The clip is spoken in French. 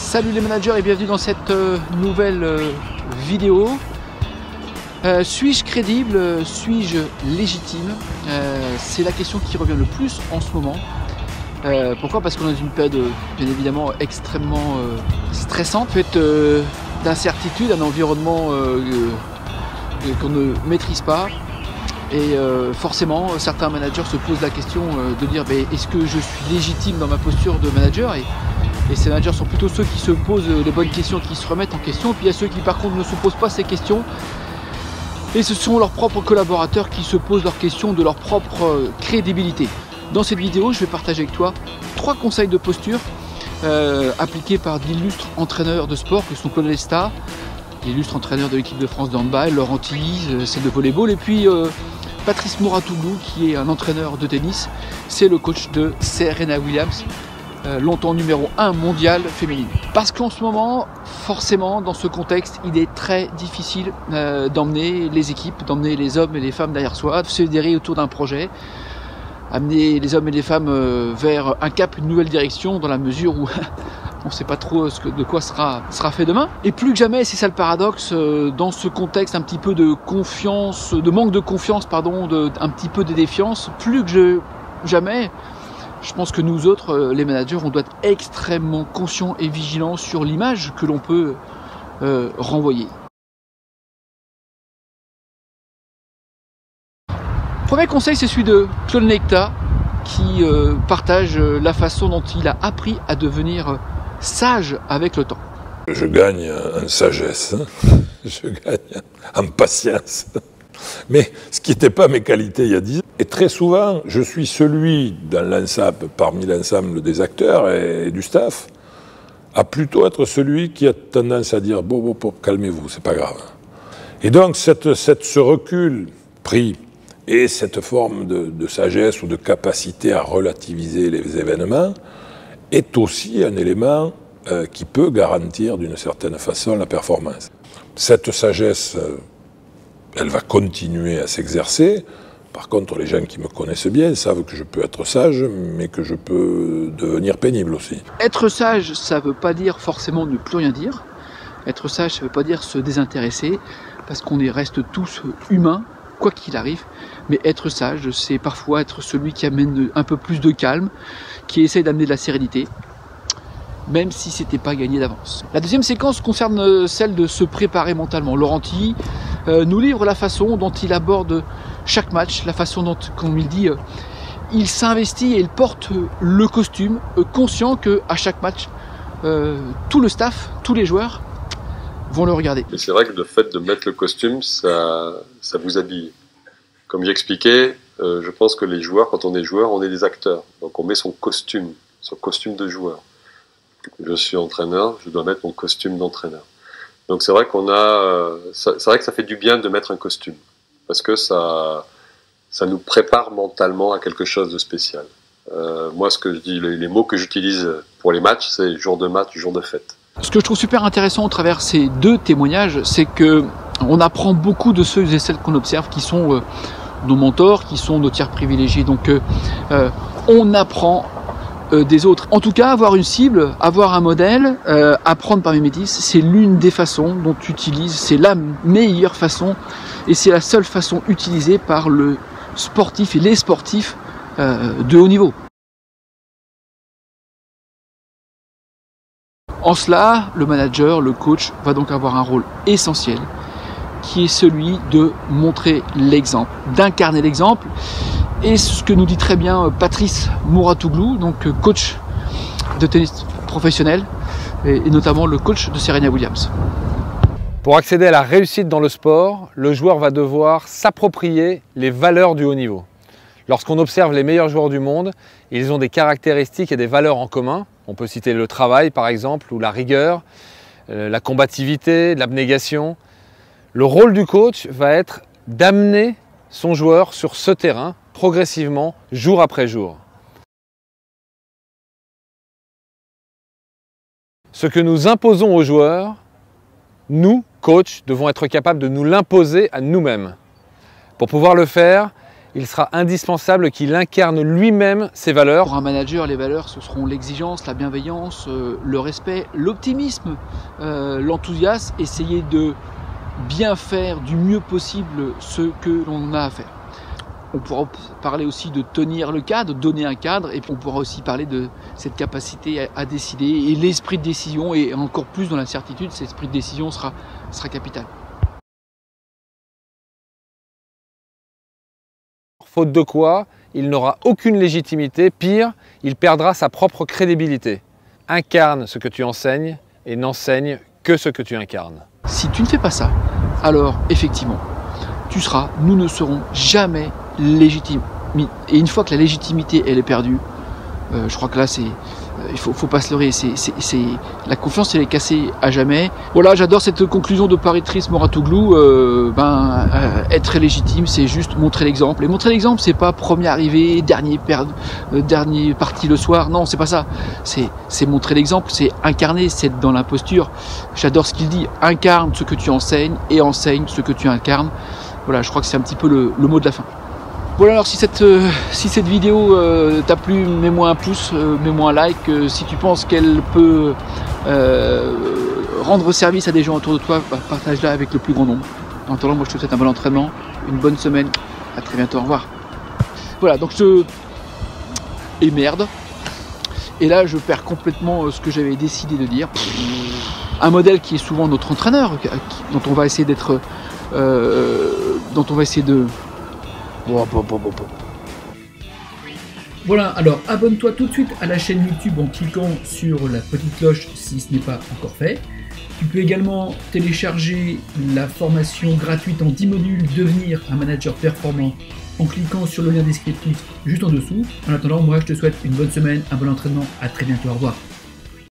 Salut les managers et bienvenue dans cette nouvelle vidéo. Suis-je crédible? Suis-je légitime? C'est la question qui revient le plus en ce moment. Pourquoi? Parce qu'on est dans une période bien évidemment extrêmement stressante, faite d'incertitude, un environnement qu'on ne maîtrise pas. Et forcément, certains managers se posent la question de dire est-ce que je suis légitime dans ma posture de manager? Et ces managers sont plutôt ceux qui se posent les bonnes questions, qui se remettent en question. Puis il y a ceux qui par contre ne se posent pas ces questions. Et ce sont leurs propres collaborateurs qui se posent leurs questions de leur propre crédibilité. Dans cette vidéo, je vais partager avec toi 3 conseils de posture appliqués par d'illustres entraîneurs de sport que sont Claude Lesta, l'illustre entraîneur de l'équipe de France de handball, Laurent Tillise, celle de volleyball, et puis Patrice Mouratoglou, qui est un entraîneur de tennis. C'est le coach de Serena Williams, longtemps numéro 1 mondial féminine. Parce qu'en ce moment, forcément, dans ce contexte, il est très difficile d'emmener les équipes, d'emmener les hommes et les femmes derrière soi, de se fédérer autour d'un projet, amener les hommes et les femmes vers un cap, une nouvelle direction, dans la mesure où on ne sait pas trop de quoi sera fait demain. Et plus que jamais, c'est ça le paradoxe, dans ce contexte un petit peu de confiance, de manque de confiance, pardon, un petit peu de défiance, plus que jamais, je pense que nous autres, les managers, on doit être extrêmement conscients et vigilants sur l'image que l'on peut renvoyer. Premier conseil, c'est celui de Claude Lesta, qui partage la façon dont il a appris à devenir sage avec le temps. Je gagne en sagesse, je gagne en patience. Mais ce qui n'était pas mes qualités il y a 10 ans. Et très souvent, je suis celui dans l'ensemble, parmi l'ensemble des acteurs et du staff, à plutôt être celui qui a tendance à dire bon, calmez-vous, c'est pas grave. Et donc ce recul pris et cette forme de sagesse ou de capacité à relativiser les événements est aussi un élément qui peut garantir d'une certaine façon la performance. Cette sagesse, elle va continuer à s'exercer. Par contre, les gens qui me connaissent bien savent que je peux être sage, mais que je peux devenir pénible aussi. Être sage, ça ne veut pas dire forcément ne plus rien dire. Être sage, ça ne veut pas dire se désintéresser, parce qu'on reste tous humains, quoi qu'il arrive. Mais être sage, c'est parfois être celui qui amène un peu plus de calme, qui essaye d'amener de la sérénité, même si ce n'était pas gagné d'avance. La deuxième séquence concerne celle de se préparer mentalement. Laurent Tillise nous livre la façon dont il aborde chaque match, la façon dont, comme il dit, il s'investit et il porte le costume, conscient qu'à chaque match, tout le staff, tous les joueurs vont le regarder. Et c'est vrai que le fait de mettre le costume, ça vous habille. Comme j'expliquais, je pense que les joueurs, quand on est joueur, on est des acteurs. Donc on met son costume de joueur. Je suis entraîneur, je dois mettre mon costume d'entraîneur. Donc c'est vrai c'est vrai que ça fait du bien de mettre un costume, parce que ça nous prépare mentalement à quelque chose de spécial. Moi, ce que je dis, les mots que j'utilise pour les matchs, c'est jour de match, jour de fête. Ce que je trouve super intéressant au travers ces 2 témoignages, c'est que on apprend beaucoup de ceux et celles qu'on observe, qui sont nos mentors, qui sont nos tiers privilégiés. Donc on apprend des autres. En tout cas, avoir une cible, avoir un modèle, apprendre par mimétisme, c'est l'une des façons dont tu utilises, c'est la meilleure façon et c'est la seule façon utilisée par le sportif et les sportifs de haut niveau. En cela, le manager, le coach va donc avoir un rôle essentiel qui est celui de montrer l'exemple, d'incarner l'exemple. Et ce que nous dit très bien Patrice Mouratoglou, donc coach de tennis professionnel et notamment le coach de Serena Williams. Pour accéder à la réussite dans le sport, le joueur va devoir s'approprier les valeurs du haut niveau. Lorsqu'on observe les meilleurs joueurs du monde, ils ont des caractéristiques et des valeurs en commun. On peut citer le travail par exemple, ou la rigueur, la combativité, l'abnégation. Le rôle du coach va être d'amener son joueur sur ce terrain progressivement, jour après jour. Ce que nous imposons aux joueurs, nous, coachs, devons être capables de nous l'imposer à nous-mêmes. Pour pouvoir le faire, il sera indispensable qu'il incarne lui-même ses valeurs. Pour un manager, les valeurs, ce seront l'exigence, la bienveillance, le respect, l'optimisme, l'enthousiasme, essayer de bien faire du mieux possible ce que l'on a à faire. On pourra parler aussi de tenir le cadre, donner un cadre, et puis on pourra aussi parler de cette capacité à décider, et l'esprit de décision, et encore plus dans l'incertitude, cet esprit de décision sera capital. Faute de quoi, il n'aura aucune légitimité, pire, il perdra sa propre crédibilité. Incarne ce que tu enseignes et n'enseigne que ce que tu incarnes. Si tu ne fais pas ça, alors effectivement, nous ne serons jamais légitimes. Et une fois que la légitimité elle est perdue, je crois que là il faut pas se leurrer, la confiance elle est cassée à jamais. Voilà, j'adore cette conclusion de Patrice Mouratoglou. Être légitime, c'est juste montrer l'exemple. Et montrer l'exemple, c'est pas premier arrivé, dernier parti le soir. Non, c'est pas ça. C'est montrer l'exemple, c'est incarner, c'est être dans l'imposture. J'adore ce qu'il dit. Incarne ce que tu enseignes et enseigne ce que tu incarnes. Voilà, je crois que c'est un petit peu le mot de la fin. Voilà, alors si cette vidéo t'a plu, mets-moi un pouce, mets-moi un like. Si tu penses qu'elle peut rendre service à des gens autour de toi, partage-la avec le plus grand nombre. En attendant, moi je te souhaite un bon entraînement, une bonne semaine, à très bientôt, au revoir. Voilà, donc et merde. Et là je perds complètement ce que j'avais décidé de dire. Un modèle qui est souvent notre entraîneur, dont on va essayer d'être... Voilà, alors abonne-toi tout de suite à la chaîne YouTube en cliquant sur la petite cloche si ce n'est pas encore fait. Tu peux également télécharger la formation gratuite en 10 modules Devenir un manager performant en cliquant sur le lien descriptif juste en dessous. En attendant, moi je te souhaite une bonne semaine, un bon entraînement, à très bientôt, au revoir.